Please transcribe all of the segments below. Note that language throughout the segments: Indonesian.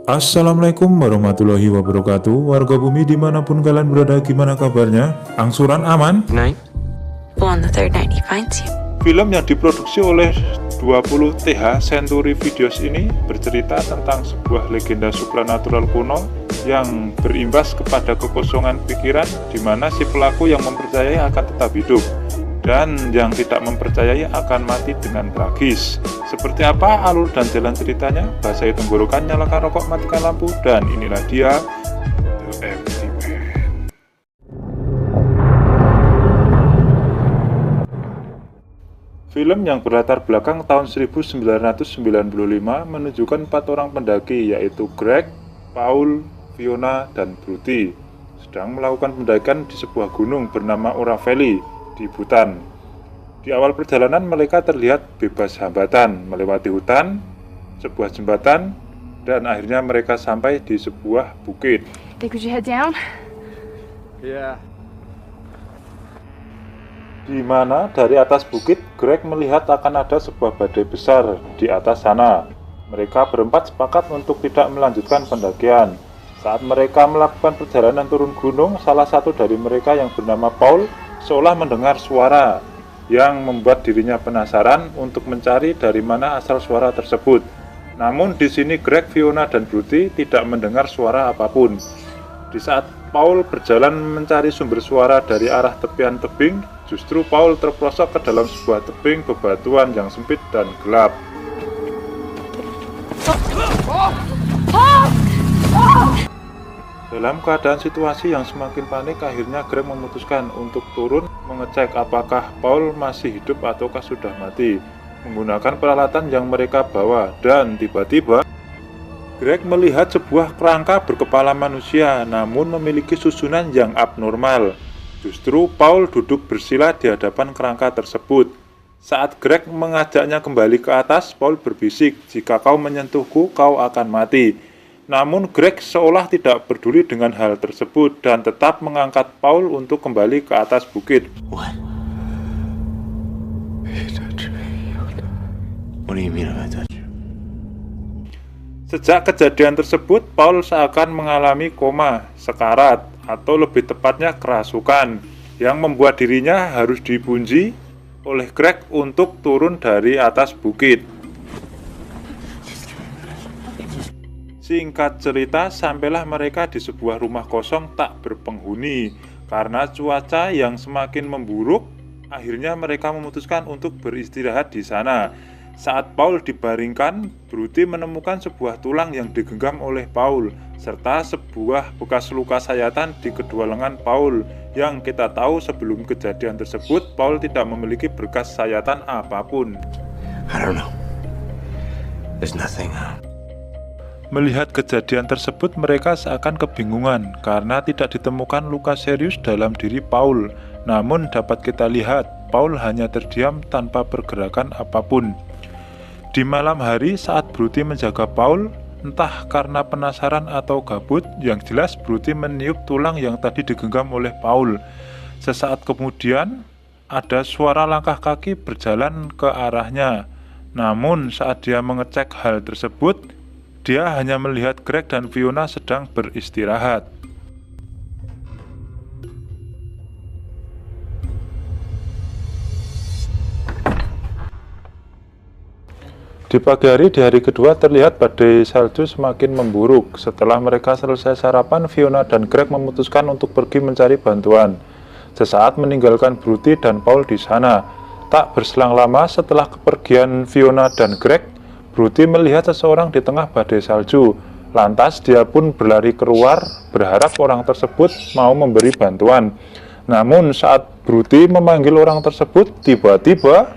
Assalamualaikum warahmatullahi wabarakatuh. Warga bumi dimanapun kalian berada, gimana kabarnya? Angsuran aman? Night. Well, on the third night, he finds you. Film yang diproduksi oleh 20 TH Century Videos ini bercerita tentang sebuah legenda supranatural kuno yang berimbas kepada kekosongan pikiran, di mana si pelaku yang mempercayai akan tetap hidup dan yang tidak mempercayai akan mati dengan tragis. Seperti apa alur dan jalan ceritanya? Basahi tenggorokan, nyalakan rokok, matikan lampu, dan inilah dia The Empty Man. Film yang berlatar belakang tahun 1995 menunjukkan 4 orang pendaki, yaitu Greg, Paul, Fiona, dan Bruty sedang melakukan pendakian di sebuah gunung bernama Ora Valley di Bhutan. Di awal perjalanan mereka terlihat bebas hambatan melewati hutan, sebuah jembatan, dan akhirnya mereka sampai di sebuah bukit. Think we should head down? Yeah. Di mana dari atas bukit, Greg melihat akan ada sebuah badai besar di atas sana. Mereka berempat sepakat untuk tidak melanjutkan pendakian. Saat mereka melakukan perjalanan turun gunung, salah satu dari mereka yang bernama Paul seolah mendengar suara yang membuat dirinya penasaran untuk mencari dari mana asal suara tersebut. Namun di sini Greg, Fiona, dan Bruty tidak mendengar suara apapun. Di saat Paul berjalan mencari sumber suara dari arah tepian tebing, justru Paul terperosok ke dalam sebuah tebing bebatuan yang sempit dan gelap. Dalam keadaan situasi yang semakin panik, akhirnya Greg memutuskan untuk turun mengecek apakah Paul masih hidup ataukah sudah mati menggunakan peralatan yang mereka bawa, dan tiba-tiba Greg melihat sebuah kerangka berkepala manusia namun memiliki susunan yang abnormal. Justru Paul duduk bersila di hadapan kerangka tersebut. Saat Greg mengajaknya kembali ke atas, Paul berbisik, "Jika kau menyentuhku, kau akan mati." Namun Greg seolah tidak peduli dengan hal tersebut dan tetap mengangkat Paul untuk kembali ke atas bukit. What? What do you mean if I touch you? Sejak kejadian tersebut, Paul seakan mengalami koma, sekarat, atau lebih tepatnya kerasukan, yang membuat dirinya harus dibunji oleh Greg untuk turun dari atas bukit. Singkat cerita, sampailah mereka di sebuah rumah kosong tak berpenghuni. Karena cuaca yang semakin memburuk, akhirnya mereka memutuskan untuk beristirahat di sana. Saat Paul dibaringkan, Bruty menemukan sebuah tulang yang digenggam oleh Paul, serta sebuah bekas luka sayatan di kedua lengan Paul. Yang kita tahu sebelum kejadian tersebut, Paul tidak memiliki bekas sayatan apapun. I don't know. There's nothing. Melihat kejadian tersebut, mereka seakan kebingungan karena tidak ditemukan luka serius dalam diri Paul. Namun dapat kita lihat, Paul hanya terdiam tanpa pergerakan apapun. Di malam hari saat Bruty menjaga Paul, entah karena penasaran atau gabut, yang jelas Bruty meniup tulang yang tadi digenggam oleh Paul. Sesaat kemudian, ada suara langkah kaki berjalan ke arahnya. Namun saat dia mengecek hal tersebut, dia hanya melihat Greg dan Fiona sedang beristirahat. Di pagi hari di hari kedua terlihat badai salju semakin memburuk. Setelah mereka selesai sarapan, Fiona dan Greg memutuskan untuk pergi mencari bantuan. Sesaat meninggalkan Bruty dan Paul di sana. Tak berselang lama setelah kepergian Fiona dan Greg, Bruty melihat seseorang di tengah badai salju. Lantas dia pun berlari keluar berharap orang tersebut mau memberi bantuan. Namun saat Bruty memanggil orang tersebut, tiba-tiba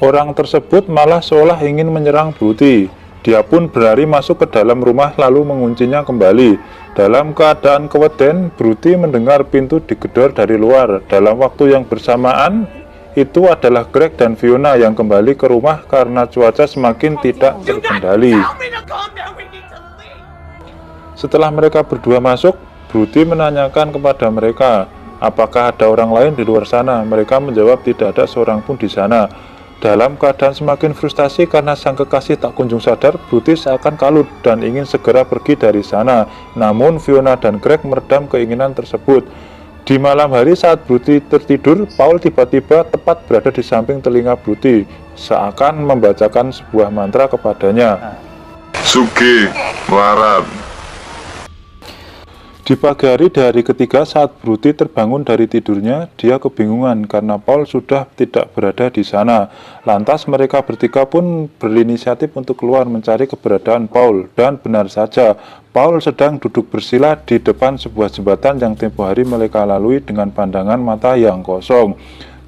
orang tersebut malah seolah ingin menyerang Bruty. Dia pun berlari masuk ke dalam rumah lalu menguncinya kembali. Dalam keadaan keweden, Bruty mendengar pintu digedor dari luar. Dalam waktu yang bersamaan, itu adalah Greg dan Fiona yang kembali ke rumah karena cuaca semakin tidak terkendali. Setelah mereka berdua masuk, Bruty menanyakan kepada mereka, apakah ada orang lain di luar sana? Mereka menjawab tidak ada seorang pun di sana. Dalam keadaan semakin frustasi karena sang kekasih tak kunjung sadar, Brutus akan kalut dan ingin segera pergi dari sana. Namun Fiona dan Greg meredam keinginan tersebut. Di malam hari saat Brutus tertidur, Paul tiba-tiba tepat berada di samping telinga Brutus, seakan membacakan sebuah mantra kepadanya. Sugi, larat. Di pagi hari di hari ketiga saat Brutus terbangun dari tidurnya, dia kebingungan karena Paul sudah tidak berada di sana. Lantas mereka bertiga pun berinisiatif untuk keluar mencari keberadaan Paul. Dan benar saja, Paul sedang duduk bersila di depan sebuah jembatan yang tempo hari mereka lalui dengan pandangan mata yang kosong.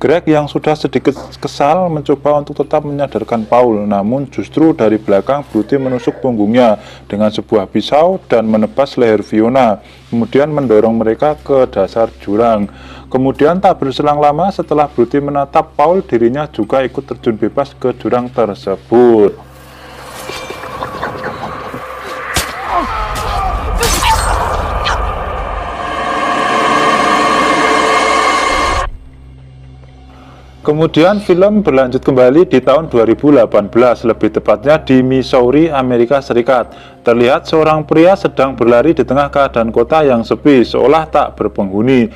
Greg yang sudah sedikit kesal mencoba untuk tetap menyadarkan Paul, namun justru dari belakang Brutus menusuk punggungnya dengan sebuah pisau dan menebas leher Fiona, kemudian mendorong mereka ke dasar jurang. Kemudian tak berselang lama setelah Brutus menatap Paul, dirinya juga ikut terjun bebas ke jurang tersebut. Kemudian film berlanjut kembali di tahun 2018, lebih tepatnya di Missouri, Amerika Serikat. Terlihat seorang pria sedang berlari di tengah keadaan kota yang sepi, seolah tak berpenghuni,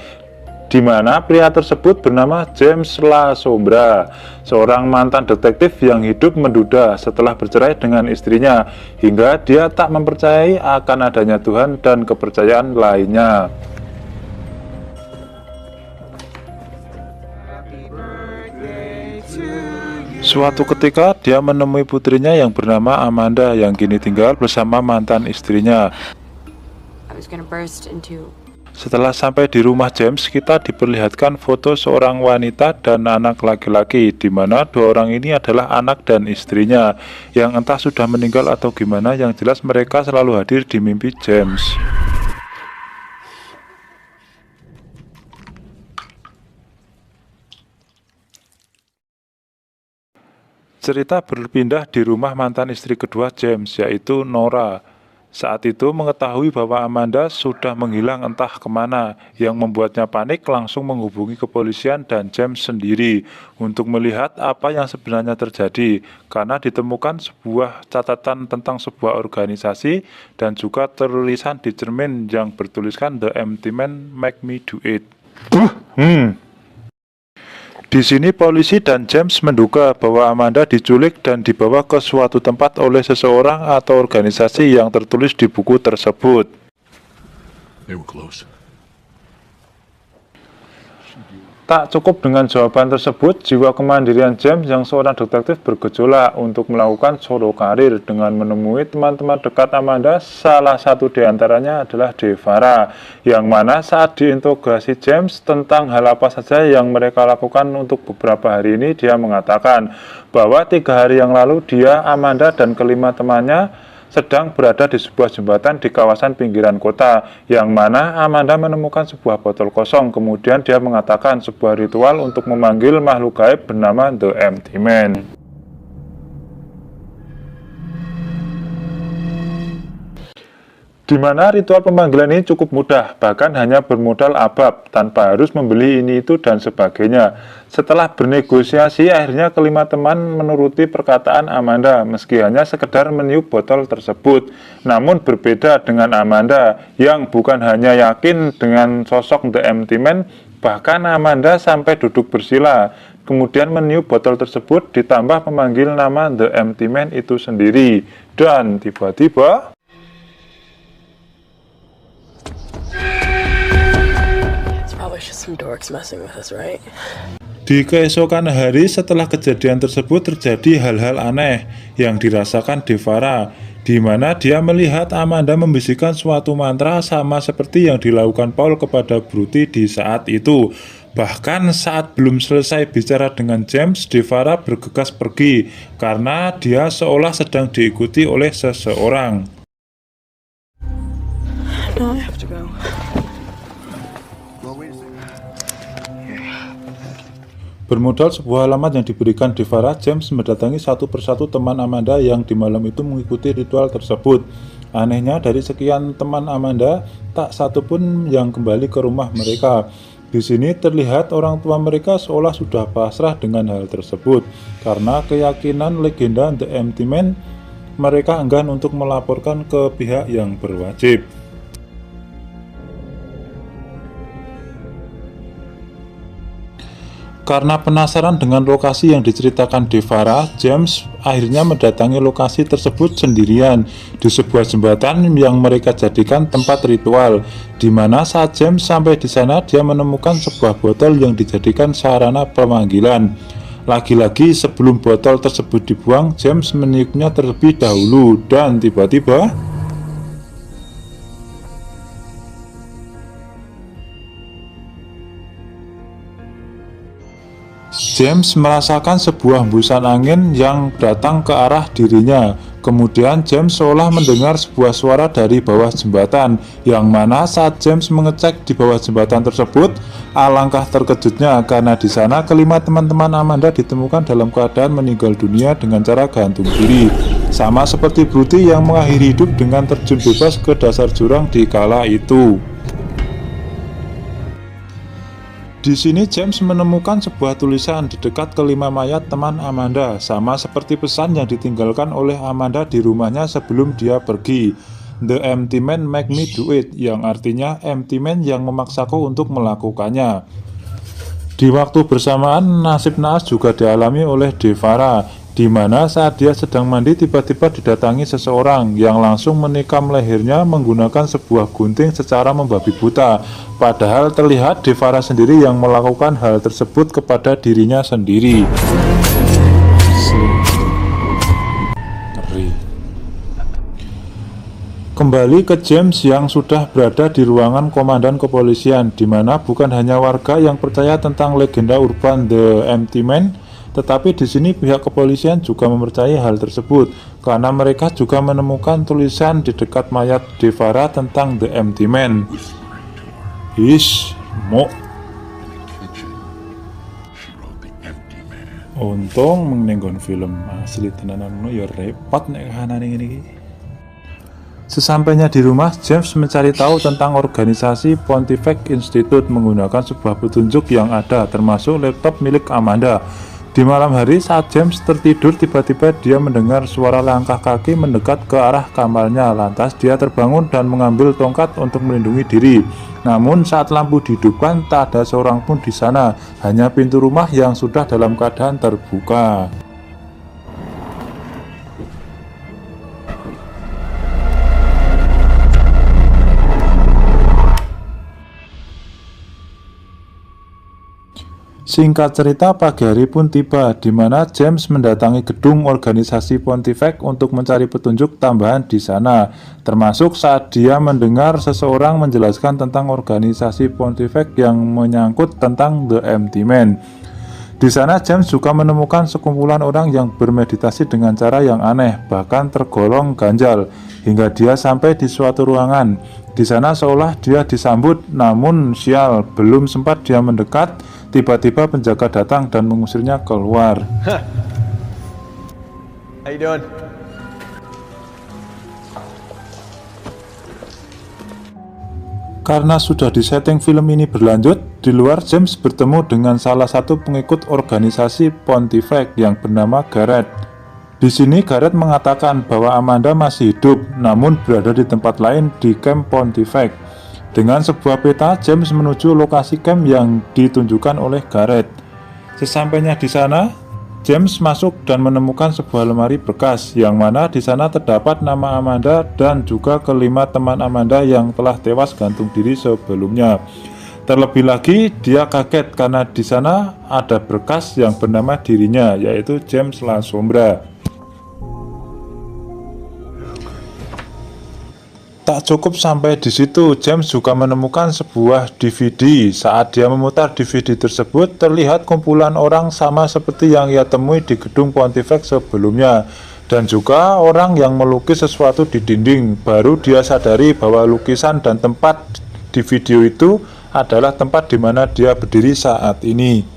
di mana pria tersebut bernama James La Sombra, seorang mantan detektif yang hidup menduda setelah bercerai dengan istrinya, hingga dia tak mempercayai akan adanya Tuhan dan kepercayaan lainnya. Suatu ketika dia menemui putrinya yang bernama Amanda yang kini tinggal bersama mantan istrinya. Setelah sampai di rumah James, kita diperlihatkan foto seorang wanita dan anak laki-laki, di mana dua orang ini adalah anak dan istrinya yang entah sudah meninggal atau gimana, yang jelas mereka selalu hadir di mimpi James. Cerita berpindah di rumah mantan istri kedua James, yaitu Nora. Saat itu mengetahui bahwa Amanda sudah menghilang entah kemana, yang membuatnya panik langsung menghubungi kepolisian dan James sendiri untuk melihat apa yang sebenarnya terjadi, karena ditemukan sebuah catatan tentang sebuah organisasi dan juga tulisan di cermin yang bertuliskan "The Empty Man Make Me Do It". Di sini polisi dan James menduga bahwa Amanda diculik dan dibawa ke suatu tempat oleh seseorang atau organisasi yang tertulis di buku tersebut. They were close. Tak cukup dengan jawaban tersebut, jiwa kemandirian James yang seorang detektif bergejolak untuk melakukan solo karir dengan menemui teman-teman dekat Amanda. Salah satu diantaranya adalah Devara, yang mana saat diinterogasi James tentang hal apa saja yang mereka lakukan untuk beberapa hari ini, dia mengatakan bahwa 3 hari yang lalu dia, Amanda, dan kelima temannya sedang berada di sebuah jembatan di kawasan pinggiran kota, yang mana Amanda menemukan sebuah botol kosong. Kemudian dia mengatakan sebuah ritual untuk memanggil makhluk gaib bernama The Empty Man. Di mana ritual pemanggilan ini cukup mudah, bahkan hanya bermodal abab, tanpa harus membeli ini itu dan sebagainya. Setelah bernegosiasi, akhirnya kelima teman menuruti perkataan Amanda, meski hanya sekedar meniup botol tersebut. Namun berbeda dengan Amanda, yang bukan hanya yakin dengan sosok The Empty Man, bahkan Amanda sampai duduk bersila, kemudian meniup botol tersebut, ditambah memanggil nama The Empty Man itu sendiri. Dan tiba-tiba di keesokan hari setelah kejadian tersebut terjadi hal-hal aneh yang dirasakan Devara, di mana dia melihat Amanda membisikkan suatu mantra sama seperti yang dilakukan Paul kepada Brutus di saat itu. Bahkan saat belum selesai bicara dengan James, Devara bergegas pergi karena dia seolah sedang diikuti oleh seseorang. No, I have to go. Bermodal sebuah alamat yang diberikan Devara, James mendatangi satu persatu teman Amanda yang di malam itu mengikuti ritual tersebut. Anehnya, dari sekian teman Amanda, tak satu pun yang kembali ke rumah mereka. Di sini terlihat orang tua mereka seolah sudah pasrah dengan hal tersebut. Karena keyakinan legenda The Empty Man, mereka enggan untuk melaporkan ke pihak yang berwajib. Karena penasaran dengan lokasi yang diceritakan Devara, James akhirnya mendatangi lokasi tersebut sendirian di sebuah jembatan yang mereka jadikan tempat ritual, di mana saat James sampai di sana dia menemukan sebuah botol yang dijadikan sarana pemanggilan. Lagi-lagi sebelum botol tersebut dibuang, James meniupnya terlebih dahulu dan tiba-tiba James merasakan sebuah hembusan angin yang datang ke arah dirinya. Kemudian James seolah mendengar sebuah suara dari bawah jembatan, yang mana saat James mengecek di bawah jembatan tersebut, alangkah terkejutnya karena di sana kelima teman-teman Amanda ditemukan dalam keadaan meninggal dunia dengan cara gantung diri, sama seperti Brutti yang mengakhiri hidup dengan terjun bebas ke dasar jurang di kala itu. Di sini James menemukan sebuah tulisan di dekat kelima mayat teman Amanda, sama seperti pesan yang ditinggalkan oleh Amanda di rumahnya sebelum dia pergi. The Empty Man make me do it, yang artinya Empty Man yang memaksaku untuk melakukannya. Di waktu bersamaan, nasib naas juga dialami oleh Devara, di mana saat dia sedang mandi tiba-tiba didatangi seseorang yang langsung menikam lehernya menggunakan sebuah gunting secara membabi buta. Padahal terlihat Devara sendiri yang melakukan hal tersebut kepada dirinya sendiri. Ngeri. Kembali ke James yang sudah berada di ruangan komandan kepolisian, di mana bukan hanya warga yang percaya tentang legenda urban The Empty Man, tetapi di sini pihak kepolisian juga mempercayai hal tersebut karena mereka juga menemukan tulisan di dekat mayat Devara tentang The Empty Man. Untung menenggon film asli tenanan ya repot nek kahanan ini. Sesampainya di rumah, James mencari tahu tentang organisasi Pontifex Institute menggunakan sebuah petunjuk yang ada, termasuk laptop milik Amanda. Di malam hari saat James tertidur, tiba-tiba dia mendengar suara langkah kaki mendekat ke arah kamarnya. Lantas dia terbangun dan mengambil tongkat untuk melindungi diri. Namun saat lampu dihidupkan, tak ada seorang pun di sana, hanya pintu rumah yang sudah dalam keadaan terbuka. Singkat cerita, pagi hari pun tiba, di mana James mendatangi gedung organisasi Pontifex untuk mencari petunjuk tambahan di sana, termasuk saat dia mendengar seseorang menjelaskan tentang organisasi Pontifex yang menyangkut tentang The Empty Man. Di sana James juga menemukan sekumpulan orang yang bermeditasi dengan cara yang aneh, bahkan tergolong ganjal, hingga dia sampai di suatu ruangan. Di sana seolah dia disambut, namun sial, belum sempat dia mendekat, tiba-tiba penjaga datang dan mengusirnya keluar. How you doing? Karena sudah disetting film ini berlanjut, di luar James bertemu dengan salah satu pengikut organisasi Pontifex yang bernama Garrett. Di sini Garrett mengatakan bahwa Amanda masih hidup, namun berada di tempat lain di camp Pontifex. Dengan sebuah peta, James menuju lokasi camp yang ditunjukkan oleh Garrett. Sesampainya di sana, James masuk dan menemukan sebuah lemari bekas, yang mana di sana terdapat nama Amanda dan juga kelima teman Amanda yang telah tewas gantung diri sebelumnya. Terlebih lagi, dia kaget karena di sana ada berkas yang bernama dirinya, yaitu James La Sombra. Tak cukup sampai di situ, James juga menemukan sebuah DVD. Saat dia memutar DVD tersebut, terlihat kumpulan orang sama seperti yang ia temui di gedung Pontifex sebelumnya, dan juga orang yang melukis sesuatu di dinding. Baru dia sadari bahwa lukisan dan tempat di video itu adalah tempat di mana dia berdiri saat ini.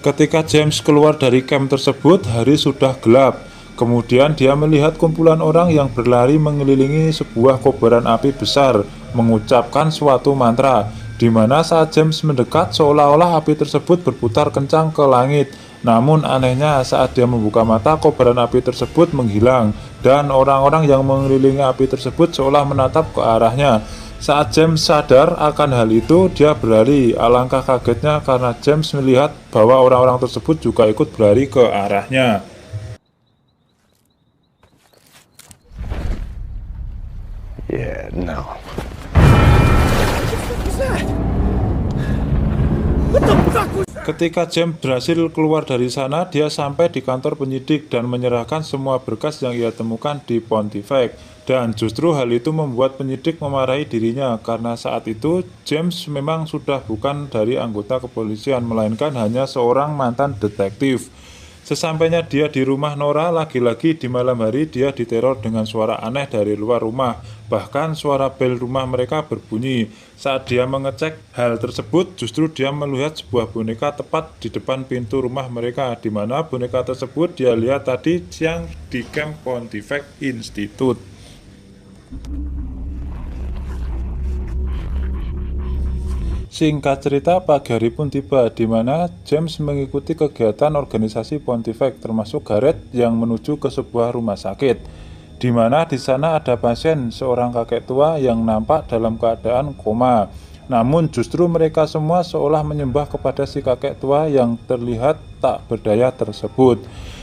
Ketika James keluar dari camp tersebut, hari sudah gelap. Kemudian dia melihat kumpulan orang yang berlari mengelilingi sebuah kobaran api besar, mengucapkan suatu mantra, di mana saat James mendekat seolah-olah api tersebut berputar kencang ke langit. Namun anehnya saat dia membuka mata, kobaran api tersebut menghilang dan orang-orang yang mengelilingi api tersebut seolah menatap ke arahnya. Saat James sadar akan hal itu, dia berlari. Alangkah kagetnya karena James melihat bahwa orang-orang tersebut juga ikut berlari ke arahnya. Yeah, no. Ketika James berhasil keluar dari sana, dia sampai di kantor penyidik dan menyerahkan semua berkas yang ia temukan di Pontifex. Dan justru hal itu membuat penyidik memarahi dirinya karena saat itu James memang sudah bukan dari anggota kepolisian, melainkan hanya seorang mantan detektif. Sesampainya dia di rumah Nora, lagi-lagi di malam hari dia diteror dengan suara aneh dari luar rumah. Bahkan suara bel rumah mereka berbunyi. Saat dia mengecek hal tersebut, justru dia melihat sebuah boneka tepat di depan pintu rumah mereka, di mana boneka tersebut dia lihat tadi siang di camp Pontifex Institute. Singkat cerita, pagi hari pun tiba, di mana James mengikuti kegiatan organisasi Pontifex, termasuk Gareth yang menuju ke sebuah rumah sakit, di mana di sana ada pasien, seorang kakek tua yang nampak dalam keadaan koma. Namun justru mereka semua seolah menyembah kepada si kakek tua yang terlihat tak berdaya tersebut.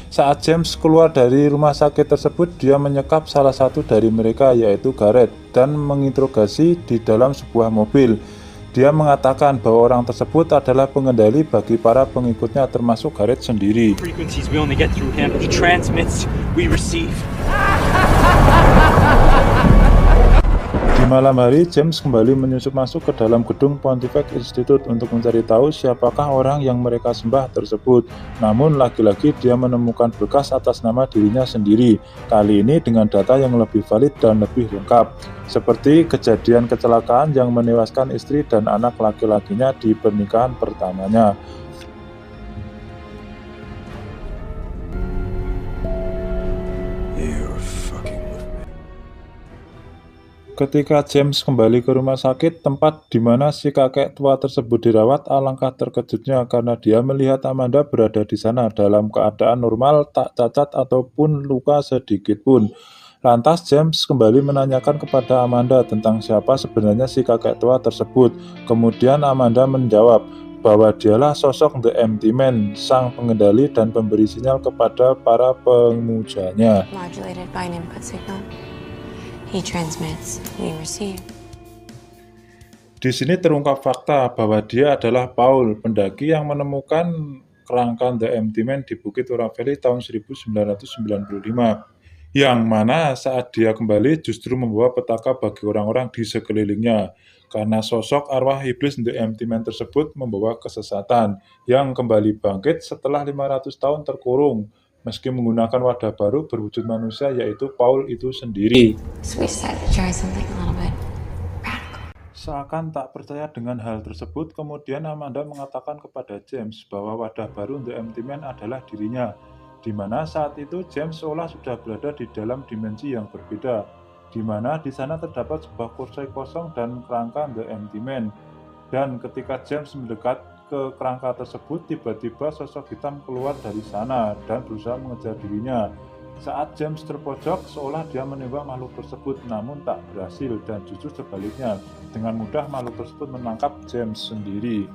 Saat James keluar dari rumah sakit tersebut, dia menyekap salah satu dari mereka, yaitu Gareth, dan menginterogasi di dalam sebuah mobil. Dia mengatakan bahwa orang tersebut adalah pengendali bagi para pengikutnya, termasuk Gareth sendiri. Di malam hari, James kembali menyusup masuk ke dalam gedung Pontifex Institute untuk mencari tahu siapakah orang yang mereka sembah tersebut. Namun lagi-lagi dia menemukan berkas atas nama dirinya sendiri, kali ini dengan data yang lebih valid dan lebih lengkap, seperti kejadian kecelakaan yang menewaskan istri dan anak laki-lakinya di pernikahan pertamanya. Ketika James kembali ke rumah sakit, tempat di mana si kakek tua tersebut dirawat, alangkah terkejutnya karena dia melihat Amanda berada di sana dalam keadaan normal, tak cacat ataupun luka sedikit pun. Lantas James kembali menanyakan kepada Amanda tentang siapa sebenarnya si kakek tua tersebut. Kemudian Amanda menjawab bahwa dialah sosok The Empty Man, sang pengendali dan pemberi sinyal kepada para pemujanya. Modulated by an input signal. He transmits, we receive. Di sini terungkap fakta bahwa dia adalah Paul, pendaki yang menemukan kerangka The Empty Man di Bukit Ora Valley tahun 1995, yang mana saat dia kembali justru membawa petaka bagi orang-orang di sekelilingnya, karena sosok arwah iblis The Empty Man tersebut membawa kesesatan, yang kembali bangkit setelah 500 tahun terkurung, meski menggunakan wadah baru berwujud manusia, yaitu Paul itu sendiri. So we decided to try something a little bit radical. Seakan tak percaya dengan hal tersebut, kemudian Amanda mengatakan kepada James bahwa wadah baru The Empty Man adalah dirinya, di mana saat itu James seolah sudah berada di dalam dimensi yang berbeda, di mana di sana terdapat sebuah kursi kosong dan kerangka The Empty Man. Dan ketika James mendekat ke kerangka tersebut, tiba-tiba sosok hitam keluar dari sana dan berusaha mengejar dirinya. Saat James terpojok, seolah dia menembak makhluk tersebut, namun tak berhasil, dan justru sebaliknya, dengan mudah makhluk tersebut menangkap James sendiri.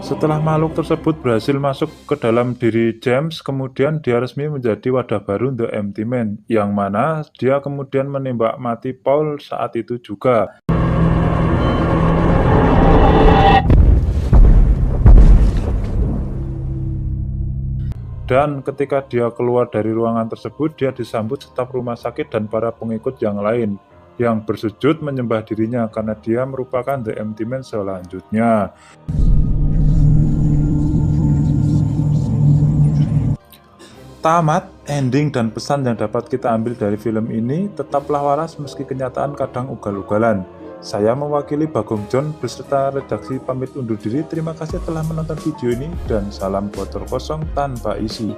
Setelah makhluk tersebut berhasil masuk ke dalam diri James, kemudian dia resmi menjadi wadah baru The Empty Man, yang mana dia kemudian menembak mati Paul saat itu juga. Dan ketika dia keluar dari ruangan tersebut, dia disambut staf rumah sakit dan para pengikut yang lain, yang bersujud menyembah dirinya karena dia merupakan The Empty Man selanjutnya. Tamat, ending dan pesan yang dapat kita ambil dari film ini, tetaplah waras meski kenyataan kadang ugal-ugalan. Saya mewakili Bagong John beserta redaksi pamit undur diri. Terima kasih telah menonton video ini dan salam botol kosong tanpa isi.